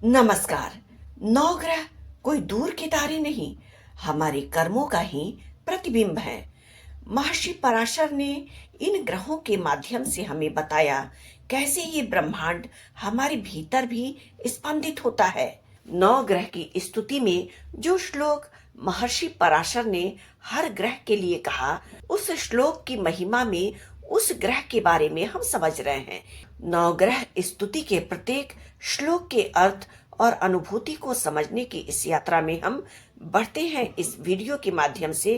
नमस्कार। नवग्रह कोई दूर के तारे नहीं, हमारे कर्मों का ही प्रतिबिंब है। महर्षि पराशर ने इन ग्रहों के माध्यम से हमें बताया कैसे ये ब्रह्मांड हमारे भीतर भी स्पंदित होता है। नवग्रह की स्तुति में जो श्लोक महर्षि पराशर ने हर ग्रह के लिए कहा, उस श्लोक की महिमा में उस ग्रह के बारे में हम समझ रहे हैं। नवग्रह स्तुति के प्रत्येक श्लोक के अर्थ और अनुभूति को समझने की इस यात्रा में हम बढ़ते हैं इस वीडियो के माध्यम से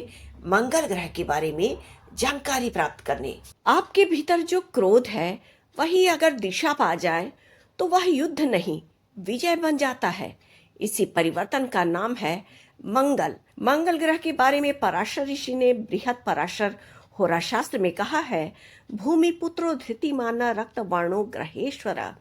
मंगल ग्रह के बारे में जानकारी प्राप्त करने। आपके भीतर जो क्रोध है वही अगर दिशा पा जाए तो वह युद्ध नहीं, विजय बन जाता है। इसी परिवर्तन का नाम है मंगल। मंगल ग्रह के बारे में पराशर ऋषि ने बृहद पराशर होरा शास्त्र में कहा है, भूमि पुत्रो धृतिमान रक्त वर्णो ग्रहेश्वरा।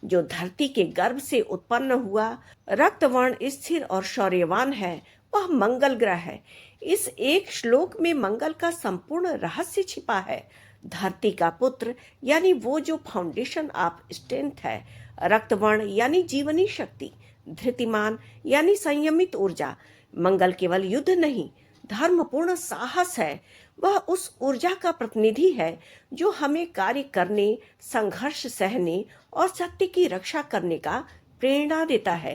जो धरती के गर्भ से उत्पन्न हुआ, रक्त वर्ण स्थिर और शौर्यवान है, वह मंगल ग्रह है। इस एक श्लोक में मंगल का संपूर्ण रहस्य छिपा है। धरती का पुत्र यानी वो जो फाउंडेशन ऑफ स्ट्रेंथ है, रक्तवर्ण यानी जीवनी शक्ति, धृतिमान यानी संयमित ऊर्जा। मंगल केवल युद्ध नहीं, धर्मपूर्ण साहस है। वह उस ऊर्जा का प्रतिनिधि है जो हमें कार्य करने, संघर्ष सहने और सत्य की रक्षा करने का प्रेरणा देता है।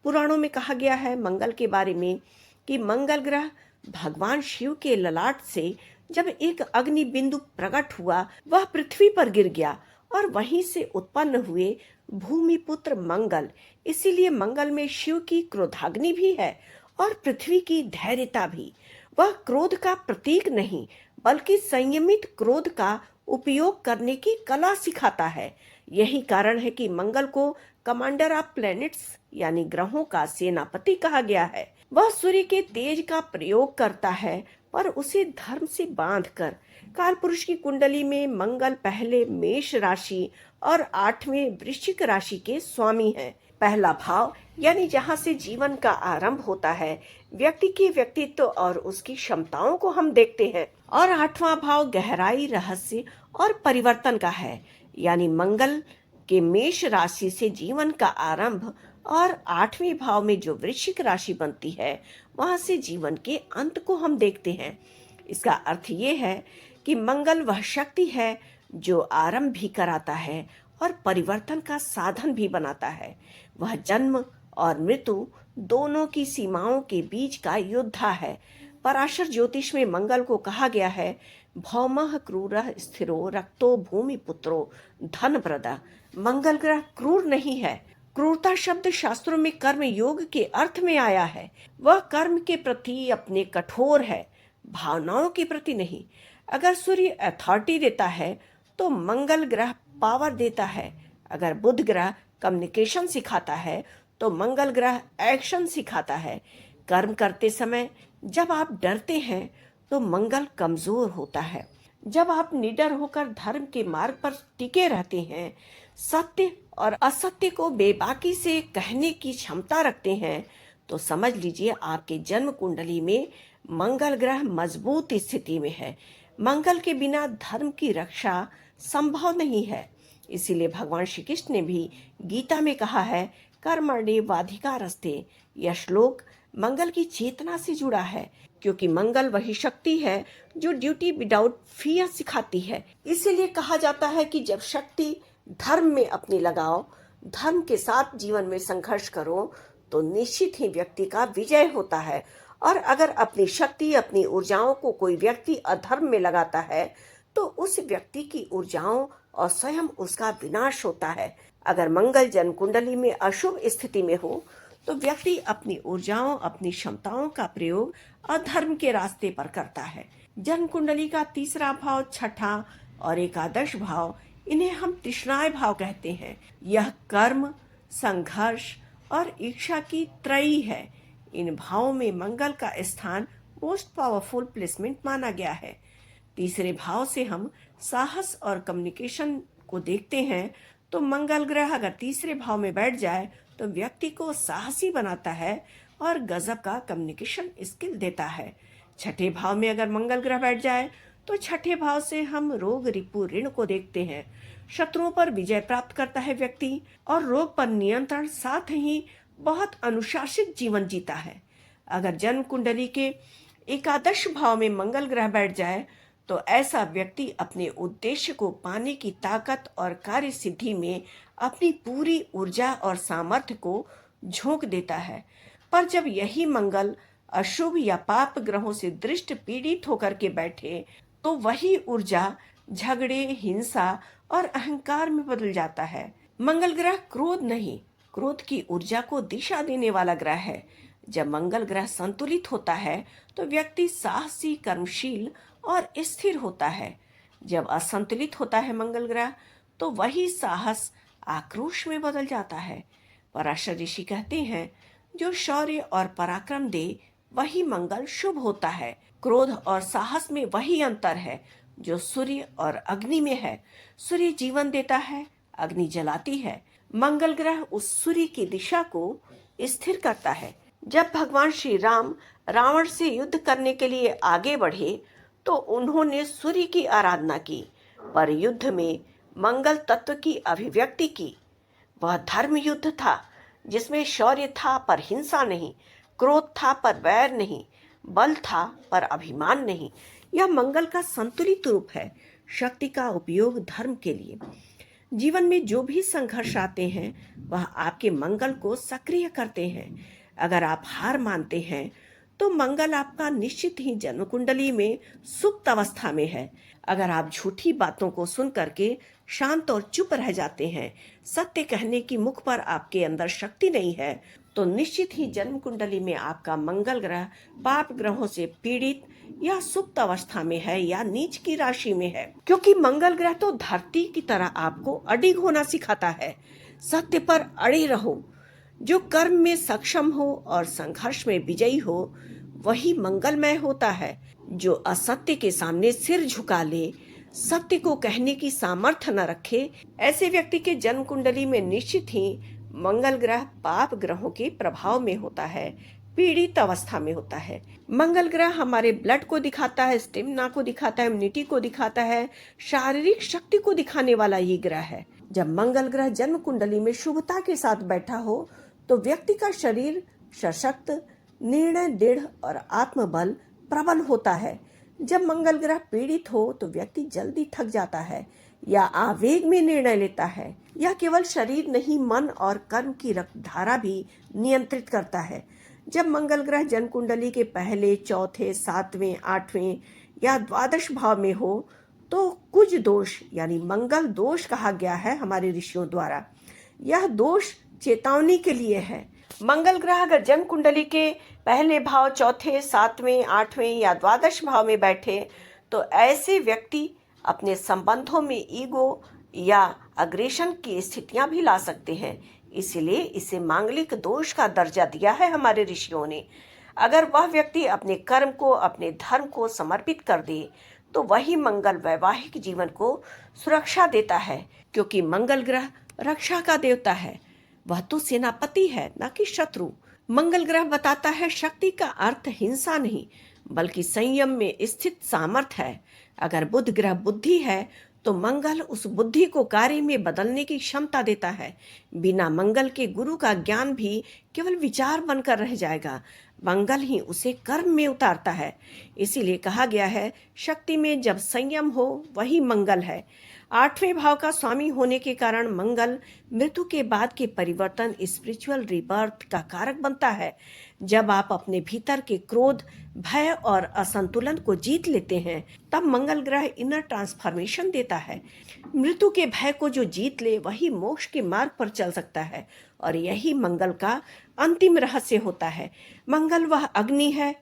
पुराणों में कहा गया है मंगल के बारे में कि मंगल ग्रह भगवान शिव के ललाट से जब एक अग्नि बिंदु प्रकट हुआ, वह पृथ्वी पर गिर गया और वहीं से उत्पन्न हुए भूमि पुत्र मंगल। इसीलिए मंगल में शिव की क्रोधाग्नि भी है और पृथ्वी की धैर्यता भी। वह क्रोध का प्रतीक नहीं, बल्कि संयमित क्रोध का उपयोग करने की कला सिखाता है। यही कारण है कि मंगल को कमांडर ऑफ प्लैनेट्स यानी ग्रहों का सेनापति कहा गया है। वह सूर्य के तेज का प्रयोग करता है, पर उसे धर्म से बांधकर। काल पुरुष की कुंडली में मंगल पहले मेष राशि और 8वें वृश्चिक राशि के स्वामी हैं। पहला भाव यानी जहाँ से जीवन का आरंभ होता है, व्यक्ति के व्यक्तित्व और उसकी क्षमताओं को हम देखते हैं। और 8वां भाव गहराई, रहस्य और परिवर्तन का है, यानी मंगल के मेष राशि से जीवन का आरंभ और 8वें भाव में जो वृश्चिक राशि बनती है, वहां से जीवन के अंत को हम देखते हैं। इसका अर्थ ये है कि मंगल वह शक्ति है जो आरंभ भी कराता है और परिवर्तन का साधन भी बनाता है। वह जन्म और मृत्यु दोनों की सीमाओं के बीच का योद्धा है। पराशर ज्योतिष में मंगल को कहा गया है, भौमः क्रूरः स्थिरो रक्तो भूमि पुत्रो धन प्रदा। मंगल ग्रह क्रूर नहीं है। क्रूरता शब्द शास्त्रों में कर्म योग के अर्थ में आया है। वह कर्म के प्रति अपने कठोर है, भावनाओं के प्रति नहीं। अगर सूर्य अथॉरिटी देता है तो मंगल ग्रह पावर देता है। अगर बुध ग्रह कम्युनिकेशन सिखाता है तो मंगल ग्रह एक्शन सिखाता है। कर्म करते समय जब आप डरते हैं तो मंगल कमजोर होता है। जब आप निडर होकर धर्म के मार्ग पर टिके रहते हैं, सत्य और असत्य को बेबाकी से कहने की क्षमता रखते हैं, तो समझ लीजिए आपके जन्म कुंडली में मंगल ग्रह मजबूत स्थिति में है। मंगल के बिना धर्म की रक्षा संभव नहीं है। इसीलिए भगवान श्री कृष्ण ने भी गीता में कहा है, कर्मण्येवाधिकारस्ते। यह श्लोक मंगल की चेतना से जुड़ा है, क्योंकि मंगल वही शक्ति है जो ड्यूटी विदाउट फियर सिखाती है। इसीलिए कहा जाता है कि जब शक्ति धर्म में अपनी लगाओ, धर्म के साथ जीवन में संघर्ष करो, तो निश्चित ही व्यक्ति का विजय होता है। और अगर अपनी शक्ति, अपनी ऊर्जाओं को कोई व्यक्ति अधर्म में लगाता है, तो उस व्यक्ति की ऊर्जाओं और स्वयं उसका विनाश होता है। अगर मंगल जन्म कुंडली में अशुभ स्थिति में हो, तो व्यक्ति अपनी ऊर्जाओं, अपनी क्षमताओं का प्रयोग अधर्म के रास्ते पर करता है। जन्म कुंडली का तीसरा भाव, छठा और एकादश भाव, इन्हें हम तृष्णाय भाव कहते हैं। यह कर्म, संघर्ष और इच्छा की त्रयी है। इन भावों में मंगल का स्थान मोस्ट पावरफुल प्लेसमेंट माना गया है। तीसरे भाव से हम साहस और कम्युनिकेशन को देखते हैं, तो मंगल ग्रह अगर तीसरे भाव में बैठ जाए तो व्यक्ति को साहसी बनाता है और गजब का कम्युनिकेशन स्किल देता है। छठे भाव में अगर मंगल ग्रह बैठ जाए तो छठे भाव से हम रोग, रिपु, ऋण को देखते हैं। शत्रुओं पर विजय प्राप्त करता है व्यक्ति, और रोग पर नियंत्रण, साथ ही बहुत अनुशासित जीवन जीता है। अगर जन्म कुंडली के एकादश भाव में मंगल ग्रह बैठ जाए तो ऐसा व्यक्ति अपने उद्देश्य को पाने की ताकत और कार्य सिद्धि में अपनी पूरी ऊर्जा और सामर्थ्य को झोंक देता है। पर जब यही मंगल अशुभ या पाप ग्रहों से दृष्ट पीड़ित होकर के बैठे तो वही ऊर्जा झगड़े, हिंसा और अहंकार में बदल जाता है। मंगल ग्रह क्रोध नहीं, क्रोध की ऊर्जा को दिशा देने वाला ग्रह है। जब मंगल ग्रह संतुलित होता है तो व्यक्ति साहसी, कर्मशील और स्थिर होता है। जब असंतुलित होता है मंगल ग्रह तो वही साहस आक्रोश में बदल जाता है। पराशर ऋषि कहते हैं, जो शौर्य और पराक्रम दे वही मंगल शुभ होता है। क्रोध और साहस में वही अंतर है जो सूर्य और अग्नि में है। सूर्य जीवन देता है, अग्नि जलाती है। मंगल ग्रह उस सूर्य की दिशा को स्थिर करता है। जब भगवान श्री राम रावण से युद्ध करने के लिए आगे बढ़े तो उन्होंने सूर्य की आराधना की, पर युद्ध में मंगल तत्व की अभिव्यक्ति की। वह धर्म युद्ध था जिसमें शौर्य था पर हिंसा नहीं, क्रोध था पर वैर नहीं, बल था पर अभिमान नहीं। यह मंगल का संतुलित रूप है, शक्ति का उपयोग धर्म के लिए। जीवन में जो भी संघर्ष आते हैं वह आपके मंगल को सक्रिय करते हैं। अगर आप हार मानते हैं तो मंगल आपका निश्चित ही जन्म कुंडली में सुप्त अवस्था में है। अगर आप झूठी बातों को सुन करके शांत और चुप रह जाते हैं, सत्य कहने की मुख पर आपके अंदर शक्ति नहीं है, तो निश्चित ही जन्म कुंडली में आपका मंगल ग्रह पाप ग्रहों से पीड़ित या सुप्त अवस्था में है या नीच की राशि में है। क्योंकि मंगल ग्रह तो धरती की तरह आपको अडिग होना सिखाता है। सत्य पर अड़े रहो। जो कर्म में सक्षम हो और संघर्ष में विजयी हो वही मंगलमय होता है। जो असत्य के सामने सिर झुका ले, सत्य को कहने की सामर्थ्य न रखे, ऐसे व्यक्ति के जन्म कुंडली में निश्चित ही मंगल ग्रह पाप ग्रहों के प्रभाव में होता है, पीड़ित अवस्था में होता है। मंगल ग्रह हमारे ब्लड को दिखाता है, स्टेमिना को दिखाता है, इम्यूनिटी को दिखाता है, शारीरिक शक्ति को दिखाने वाला ये ग्रह है। जब मंगल ग्रह जन्म कुंडली में शुभता के साथ बैठा हो तो व्यक्ति का शरीर सशक्त, निर्णय दृढ़ और आत्मबल प्रबल होता है। जब मंगल ग्रह पीड़ित हो तो व्यक्ति जल्दी थक जाता है या आवेग में निर्णय लेता है। यह केवल शरीर नहीं, मन और कर्म की रक्त धारा भी नियंत्रित करता है। जब मंगल ग्रह जन्म कुंडली के पहले, चौथे, सातवें, आठवें या द्वादश भाव में हो तो कुछ दोष यानी मंगल दोष कहा गया है हमारे ऋषियों द्वारा। यह दोष चेतावनी के लिए है। मंगल ग्रह अगर जन्म कुंडली के पहले भाव, चौथे, सातवें, आठवें या द्वादश भाव में बैठे तो ऐसे व्यक्ति अपने संबंधों में ईगो या अग्रेशन की स्थितियां भी ला सकते हैं। इसलिए इसे मांगलिक दोष का दर्जा दिया है हमारे ऋषियों ने। अगर वह व्यक्ति अपने कर्म को, अपने धर्म को समर्पित कर दे तो वही मंगल वैवाहिक जीवन को सुरक्षा देता है, क्योंकि मंगल ग्रह रक्षा का देवता है। वह तो सेनापति है, न कि शत्रु। मंगल ग्रह बताता है शक्ति का अर्थ हिंसा नहीं बल्कि संयम में स्थित सामर्थ्य है। अगर बुध ग्रह बुद्धि है तो मंगल उस बुद्धि को कार्य में बदलने की क्षमता देता है। बिना मंगल के गुरु का ज्ञान भी केवल विचार बनकर रह जाएगा। मंगल ही उसे कर्म में उतारता है। इसीलिए कहा गया है, शक्ति में जब संयम हो वही मंगल है। आठवें भाव का स्वामी होने के कारण मंगल मृत्यु के बाद के परिवर्तन, स्पिरिचुअल रिबर्थ का कारक बनता है। जब आप अपने भीतर के क्रोध, भय और असंतुलन को जीत लेते हैं तब मंगल ग्रह इनर ट्रांसफॉर्मेशन देता है। मृत्यु के भय को जो जीत ले वही मोक्ष के मार्ग पर चल सकता है और यही मंगल का अंतिम रहस्य होता है। मंगल वह अग्नि है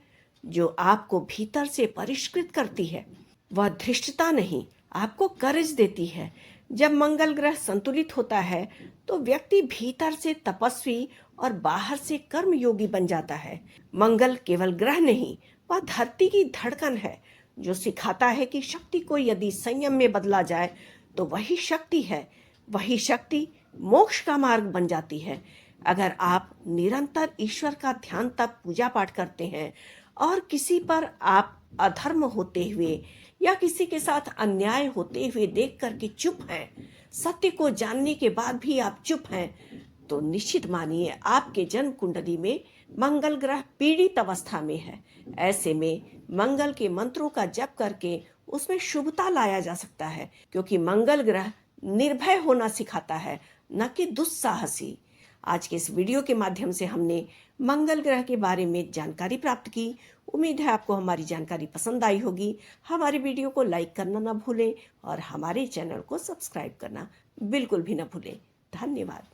जो आपको भीतर से परिष्कृत करती है। वह धृष्टता नहीं, आपको करेज देती है। जब मंगल ग्रह संतुलित होता है तो व्यक्ति भीतर से तपस्वी और बाहर से कर्मयोगी बन जाता है। मंगल केवल ग्रह नहीं, वह धरती की धड़कन है जो सिखाता है कि शक्ति को यदि संयम में बदला जाए तो वही शक्ति है। वही शक्ति मोक्ष का मार्ग बन जाती है। अगर आप निरंतर ईश्वर का ध्यान, तप, पूजा पाठ करते हैं और किसी पर आप अधर्म होते हुए या किसी के साथ अन्याय होते हुए देख करके चुप हैं, सत्य को जानने के बाद भी आप चुप हैं, तो निश्चित मानिए आपके जन्म कुंडली में मंगल ग्रह पीड़ित अवस्था में है। ऐसे में मंगल के मंत्रों का जप करके उसमें शुभता लाया जा सकता है, क्योंकि मंगल ग्रह निर्भय होना सिखाता है, न कि दुस्साहसी। आज के इस वीडियो के माध्यम से हमने मंगल ग्रह के बारे में जानकारी प्राप्त की। उम्मीद है आपको हमारी जानकारी पसंद आई होगी। हमारे वीडियो को लाइक करना ना भूलें और हमारे चैनल को सब्सक्राइब करना बिल्कुल भी ना भूलें। धन्यवाद।